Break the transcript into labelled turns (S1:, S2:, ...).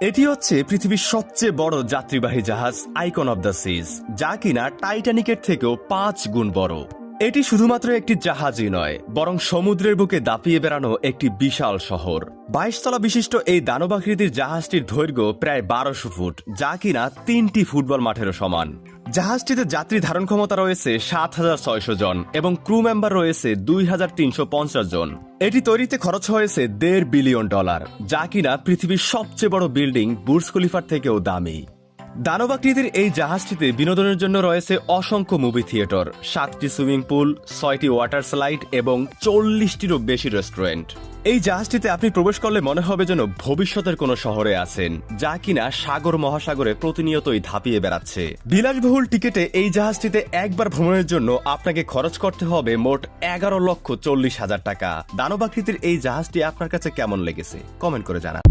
S1: এটি হচ্ছে পৃথিবীর সবচেয়ে বড় যাত্রীবাহী জাহাজ আইকন অব দ্য সিজ, যা কিনা টাইটানিকের থেকেও 5 গুণ বড়। এটি শুধুমাত্র একটি জাহাজই নয়, বরং সমুদ্রের বুকে দাপিয়ে বেড়ানো একটি বিশাল শহর। 22 তলা বিশিষ্ট এই দানবাকৃতির জাহাজটির দৈর্ঘ্য প্রায় 1200 ফুট, যা কিনা 3টি ফুটবল মাঠেরও সমান। জাহাজটিতে যাত্রী ধারণ ক্ষমতা রয়েছে 7600 জন এবং ক্রু মেম্বার রয়েছে 2350 জন। এটি তৈরিতে খরচ হয়েছে $1.5 বিলিয়ন, যা কিনা পৃথিবীর সবচেয়ে বড় বিল্ডিং বুর্জ খলিফার থেকেও দামি। দানবাকৃতির এই জাহাজটিতে বিনোদনের জন্য রয়েছে অসংখ্য মুভি থিয়েটার, 7টি সুইমিং পুল, 6টি ওয়াটার স্লাইড এবং 40টিরও বেশি রেস্টুরেন্ট। এই জাহাজটিতে আপনি প্রবেশ করলে মনে হবে যেন ভবিষ্যতের কোনো শহরে আছেন, যা কিনা সাগর মহাসাগরে প্রতিনিয়তই ধাপিয়ে বেড়াচ্ছে। বিলাসবহুল টিকেটে এই জাহাজটিতে একবার ভ্রমণের জন্য আপনাকে খরচ করতে হবে মোট 11,40,000 টাকা। দানবাকৃতির এই জাহাজটি আপনার কাছে কেমন লেগেছে কমেন্ট করে জানান।